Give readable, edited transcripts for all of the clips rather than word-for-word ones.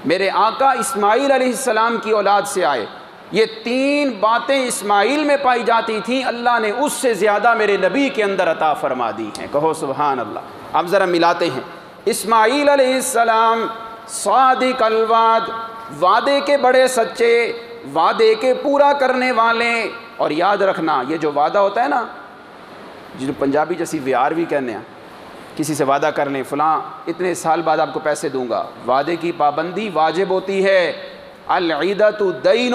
میرے آقا اسماعیل علیہ السلام کی اولاد سے آئے، یہ 3 باتیں اسماعیل میں پائی جاتی تھیں، اللہ نے اس سے زیادہ میرے نبی کے اندر عطا فرما دی ہیں۔ کہو سبحان اللہ۔ اب ذرا ملاتے ہیں، اسماعیل علیہ السلام صادق الوعد، وعدے کے بڑے سچے، وعدے کے پورا کرنے والے۔ اور یاد رکھنا، یہ جو وعدہ ہوتا ہے نا، جو پنجابی جیسی ویار بھی کہنے ہیں، کسی سے وعدہ کر لیں فلاں اتنے سال بعد آپ کو پیسے دوں گا، وعدے کی پابندی واجب ہوتی ہے۔ العیدۃ دین،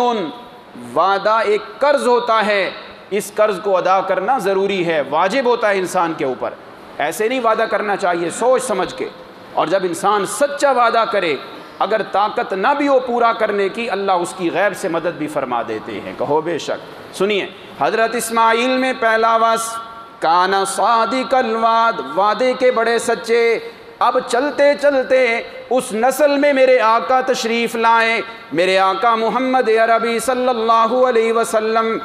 وعدہ ایک قرض ہوتا ہے، اس قرض کو ادا کرنا ضروری ہے، واجب ہوتا ہے انسان کے اوپر۔ ایسے نہیں وعدہ کرنا چاہیے، سوچ سمجھ کے۔ اور جب انسان سچا وعدہ کرے، اگر طاقت نہ بھی ہو پورا کرنے کی، اللہ اس کی غیب سے مدد بھی فرما دیتے ہیں۔ کہو بے شک۔ سنیے، حضرت اسماعیل میں پہلا وصف کان صادق الوعد، وعدے کے بڑے سچے۔ اب چلتے چلتے اس نسل میں میرے آقا تشریف لائے، میرے آقا محمد عربی صلی اللہ علیہ وسلم،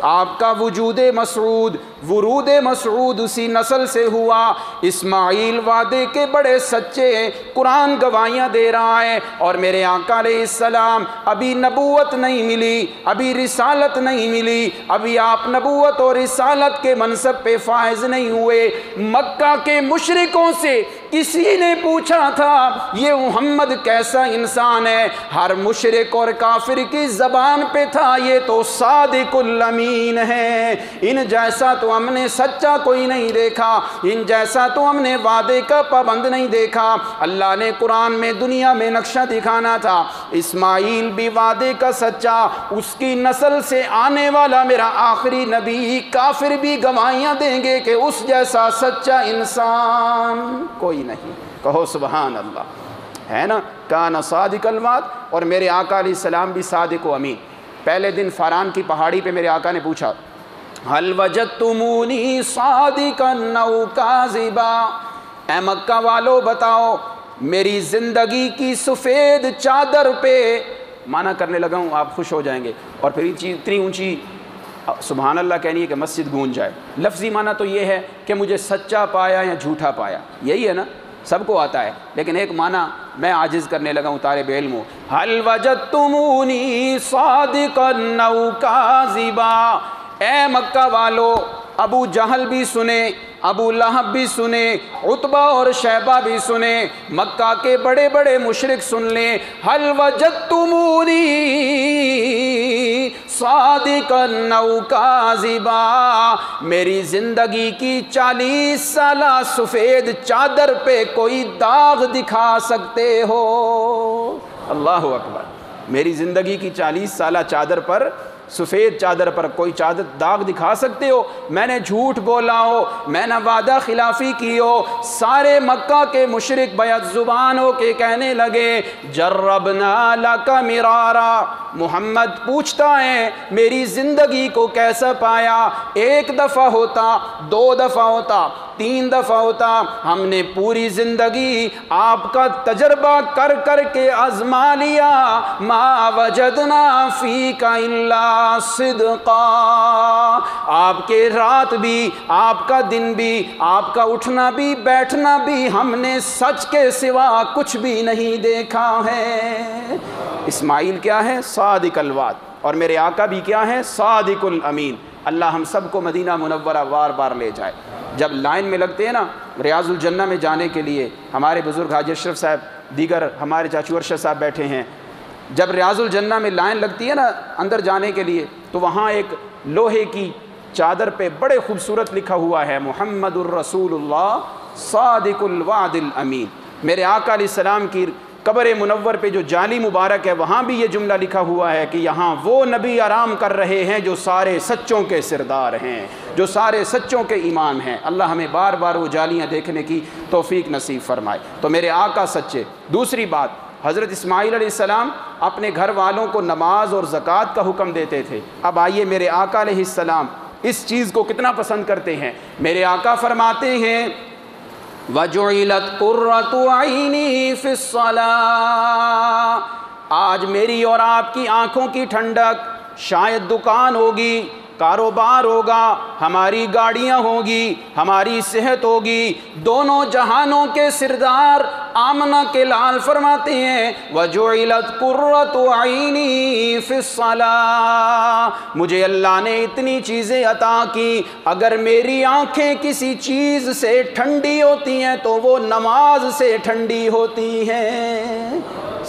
آپ کا وجود مسعود، ورود مسعود اسی نسل سے ہوا۔ اسماعیل وعدے کے بڑے سچے ہیں، قرآن گواہیاں دے رہا ہے، اور میرے آقا علیہ السلام ابھی نبوت نہیں ملی، ابھی رسالت نہیں ملی، ابھی آپ نبوت اور رسالت کے منصب پہ فائز نہیں ہوئے۔ مکہ کے مشرکوں سے کسی نے پوچھا تھا یہ محمد کیسا انسان ہے، ہر مشرک اور کافر کی زبان پہ تھا یہ تو صادق الامین ہے، ان جیسا تو ہم نے سچا کوئی نہیں دیکھا، ان جیسا تو ہم نے وعدے کا پابند نہیں دیکھا۔ اللہ نے قرآن میں دنیا میں نقشہ دکھانا تھا، اسماعیل بھی وعدے کا سچا، اس کی نسل سے آنے والا میرا آخری نبی، کافر بھی گواہیاں دیں گے کہ اس جیسا سچا انسان کوئی نہیں۔ کہو سبحان اللہ، ہے نا؟ کان صادق الوعد، اور میرے آقا علیہ السلام بھی صادق و امین۔ پہلے دن فاران کی پہاڑی پہ میرے آقا نے پوچھا هل وجدتمونی صادقا او کاذبا، اے مکہ والو بتاؤ میری زندگی کی سفید چادر پہ، مانا کرنے لگا ہوں آپ خوش ہو جائیں گے، اور پھر اتنی اونچی سبحان اللہ کہنی ہے کہ مسجد گونج جائے۔ لفظی معنی تو یہ ہے کہ مجھے سچا پایا یا جھوٹا پایا، یہی ہے نا، سب کو آتا ہے، لیکن ایک معنی میں عاجز کرنے لگا ہوں طالب علم ہوں۔ هل وجدتمونی صادقا او کاذبا، اے مکہ والو، ابو جہل بھی سنے، ابو لہب بھی سنے، عتبہ اور شیبہ بھی سنے، مکہ کے بڑے بڑے مشرک سن لیں۔ هل وجدتمونی صادقا او کاذبا، میری زندگی کی 40 سالہ سفید چادر پہ کوئی داغ دکھا سکتے ہو؟ اللہ اکبر، میری زندگی کی 40 سالہ چادر پر، سفید چادر پر کوئی چادر داغ دکھا سکتے ہو؟ میں نے جھوٹ بولا ہو، میں نے وعدہ خلافی کی ہو؟ سارے مکہ کے مشرک بیعت زبان ہو کے کہنے لگے جربنا لک مرارا، محمد پوچھتا ہے میری زندگی کو کیسا پایا؟ 1 دفعہ ہوتا، 2 دفعہ ہوتا، 3 دفعہ ہوتا، ہم نے پوری زندگی آپ کا تجربہ کر کر کے آزما لیا، ما وجدنا فیک الا صدقا، آپ کے رات بھی، آپ کا دن بھی، آپ کا اٹھنا بھی بیٹھنا بھی ہم نے سچ کے سوا کچھ بھی نہیں دیکھا ہے۔ اسماعیل کیا ہے؟ صادق الوعد، اور میرے آقا بھی کیا ہے؟ صادق الامین۔ اللہ ہم سب کو مدینہ منورہ بار بار لے جائے۔ جب لائن میں لگتے ہیں نا ریاض الجنہ میں جانے کے لیے، ہمارے بزرگ حاجی اشرف صاحب، دیگر ہمارے چاچو ارشد صاحب بیٹھے ہیں، جب ریاض الجنہ میں لائن لگتی ہے نا اندر جانے کے لیے، تو وہاں ایک لوہے کی چادر پہ بڑے خوبصورت لکھا ہوا ہے محمد الرسول اللہ صادق الوعد الامین۔ میرے آقا علیہ السلام کی قبر منور پہ جو جالی مبارک ہے، وہاں بھی یہ جملہ لکھا ہوا ہے کہ یہاں وہ نبی آرام کر رہے ہیں جو سارے سچوں کے سردار ہیں، جو سارے سچوں کے امام ہیں۔ اللہ ہمیں بار بار وہ جالیاں دیکھنے کی توفیق نصیب فرمائے۔ تو میرے آقا سچے۔ دوسری بات، حضرت اسماعیل علیہ السلام اپنے گھر والوں کو نماز اور زکوٰۃ کا حکم دیتے تھے۔ اب آئیے میرے آقا علیہ السلام اس چیز کو کتنا پسند کرتے ہیں۔ میرے آقا فرماتے ہیں وَجُعِلَتْ قُرَّةُ عَيْنِي فِي الصَّلَاةِ، آج میری اور آپ کی آنکھوں کی ٹھنڈک، شاید دکان ہوگی، کاروبار ہوگا، ہماری گاڑیاں ہوگی، ہماری صحت ہوگی۔ دونوں جہانوں کے سردار آمنہ کے لال فرماتے ہیں وَجُعِلَتْ قُرَّةُ عَيْنِي فِي الصَّلَاةِ، مجھے اللہ نے اتنی چیزیں عطا کی، اگر میری آنکھیں کسی چیز سے ٹھنڈی ہوتی ہیں تو وہ نماز سے ٹھنڈی ہوتی ہیں۔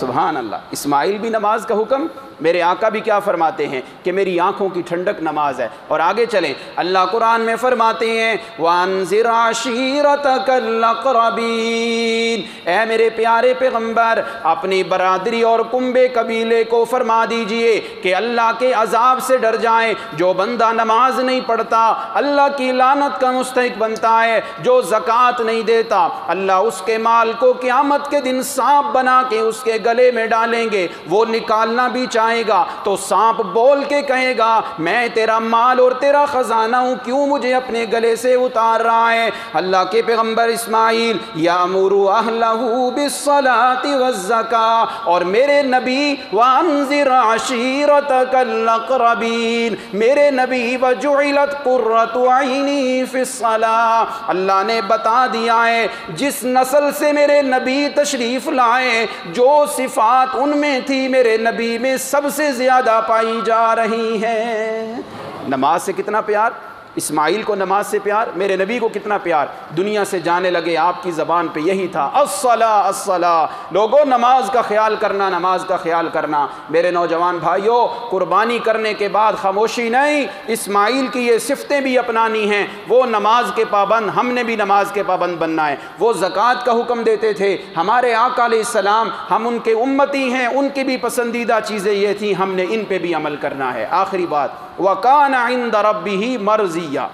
سبحان اللہ، اسماعیل بھی نماز کا حکم، میرے آقا بھی کیا فرماتے ہیں کہ میری آنکھوں کی ٹھنڈک نماز ہے۔ اور آگے چلیں، اللہ قرآن میں فرماتے ہیں وَأَنذِرْ عَشِيرَتَكَ الْأَقْرَبِينَ، اے میرے پیارے پیغمبر اپنی برادری اور کنبے قبیلے کو فرما دیجئے کہ اللہ کے عذاب سے ڈر جائیں۔ جو بندہ نماز نہیں پڑھتا اللہ کی لعنت کا مستحق بنتا ہے، جو زکوٰۃ نہیں دیتا اللہ اس کے مال کو قیامت کے دن سانپ بنا کے اس کے گلے میں ڈالیں گے، وہ نکالنا بھی چاہے گا تو سانپ بول کے کہے گا میں تیرا مال اور تیرا خزانہ ہوں، کیوں مجھے اپنے گلے سے اتار رہا ہے۔ اللہ کے پیغمبر اسماعیل یامر اہلہ بالصلاۃ والزکاۃ، اور میرے نبی وانذر عشیرتک الاقربین، میرے نبی وجعلت قرۃ عینی فی الصلاۃ، اللہ نے بتا دیا ہے جس نسل سے میرے نبی تشریف لائے جو صفات ان میں تھی میرے نبی میں سب سے زیادہ پائی جا رہی ہیں۔ نماز سے کتنا پیار، اسماعیل کو نماز سے پیار، میرے نبی کو کتنا پیار، دنیا سے جانے لگے آپ کی زبان پہ یہی تھا الصلاۃ الصلاۃ، لوگوں نماز کا خیال کرنا، نماز کا خیال کرنا۔ میرے نوجوان بھائیوں، قربانی کرنے کے بعد خاموشی نہیں، اسماعیل کی یہ صفتیں بھی اپنانی ہیں۔ وہ نماز کے پابند، ہم نے بھی نماز کے پابند بننا ہے۔ وہ زکوٰۃ کا حکم دیتے تھے، ہمارے آقا علیہ السلام، ہم ان کے امتی ہیں، ان کی بھی پسندیدہ چیزیں یہ تھیں، ہم نے ان پہ بھی عمل کرنا ہے۔ آخری بات وَكَانَ عِنْدَ رَبِّهِ مَرْضِيًّا،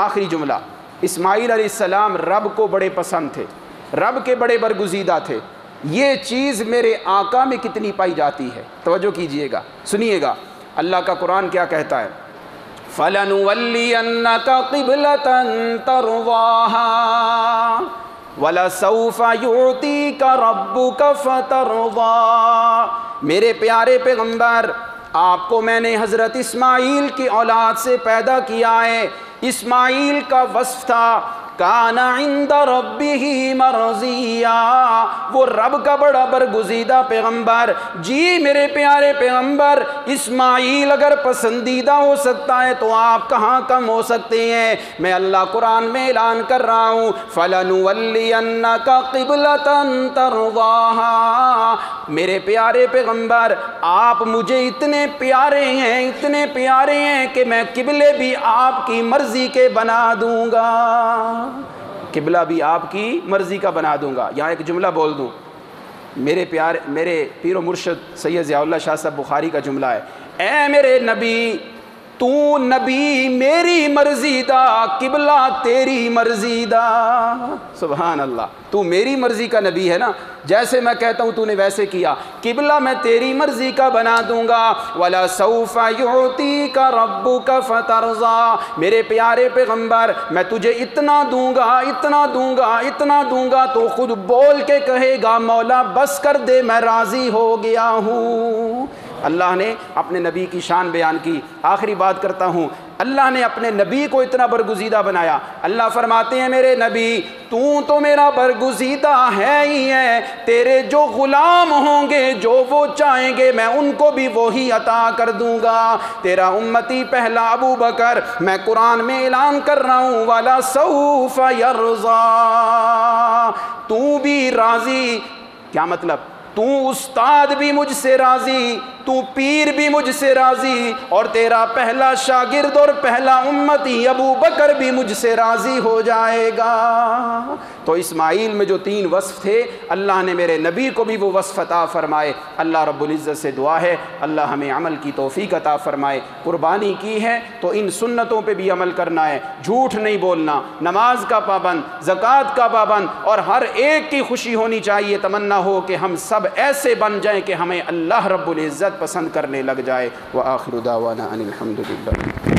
آخری جملہ، اسماعیل علیہ السلام رب کو بڑے پسند تھے، رب کے بڑے برگزیدہ تھے۔ یہ چیز میرے آقا میں کتنی پائی جاتی ہے، توجہ کیجئے گا، سنیے گا، اللہ کا قرآن کیا کہتا ہے فَلَنُوَلِّيَنَّكَ قِبْلَةً تَرْضَاهَا وَلَسَوْفَ يُعْطِيكَ رَبُّكَ فَتَرْضَىٰ، میرے پیارے پیغمبر آپ کو میں نے حضرت اسماعیل کی اولاد سے پیدا کیا ہے۔ اسماعیل کا وصف تھا کان عند ربہ مرضیہ، وہ رب کا بڑا برگزیدہ پیغمبر۔ جی میرے پیارے پیغمبر، اسماعیل اگر پسندیدہ ہو سکتا ہے تو آپ کہاں کم ہو سکتے ہیں۔ میں اللہ قرآن میں اعلان کر رہا ہوں فَلَنُوَلِّيَنَّكَ قِبْلَةً تَرْضَاهَا، میرے پیارے پیغمبر آپ مجھے اتنے پیارے ہیں، اتنے پیارے ہیں کہ میں قبلے بھی آپ کی مرضی کے بنا دوں گا، قبلہ بھی آپ کی مرضی کا بنا دوں گا۔ یہاں ایک جملہ بول دوں، میرے پیر و مرشد سید ضیاء اللہ شاہ صاحب بخاری کا جملہ ہے، اے میرے نبی تو نبی میری مرضی دا، قبلہ تیری مرضی دا۔ سبحان اللہ، تو میری مرضی کا نبی ہے نا، جیسے میں کہتا ہوں تو نے ویسے کیا، قبلہ میں تیری مرضی کا بنا دوں گا۔ وَلَسَوْفَ يُعْطِيكَ رَبُّكَ فَتَرْضَىٰ، میرے پیارے پیغمبر میں تجھے اتنا دوں گا، اتنا دوں گا، اتنا دوں گا تو خود بول کے کہے گا مولا بس کر دے میں راضی ہو گیا ہوں۔ اللہ نے اپنے نبی کی شان بیان کی۔ آخری بات کرتا ہوں، اللہ نے اپنے نبی کو اتنا برگزیدہ بنایا۔ اللہ فرماتے ہیں میرے نبی تو میرا برگزیدہ ہے ہی ہے، تیرے جو غلام ہوں گے جو وہ چاہیں گے میں ان کو بھی وہی عطا کر دوں گا۔ تیرا امتی پہلا ابو بکر، میں قرآن میں اعلان کر رہا ہوں والا سوف یرضا، تو بھی راضی، کیا مطلب؟ تو استاد بھی مجھ سے راضی، تو پیر بھی مجھ سے راضی، اور تیرا پہلا شاگرد اور پہلا امتی ابو بکر بھی مجھ سے راضی ہو جائے گا۔ تو اسماعیل میں جو 3 وصف تھے اللہ نے میرے نبی کو بھی وہ وصف عطا فرمائے۔ اللہ رب العزت سے دعا ہے اللہ ہمیں عمل کی توفیق عطا فرمائے۔ قربانی کی ہے تو ان سنتوں پہ بھی عمل کرنا ہے، جھوٹ نہیں بولنا، نماز کا پابند، زکوٰۃ کا پابند، اور ہر ایک کی خوشی ہونی چاہیے، تمنا ہو کہ ہم سب ایسے بن جائیں کہ ہمیں اللہ رب العزت پسند کرنے لگ جائے۔ وآخر دعوانا ان الحمد للہ۔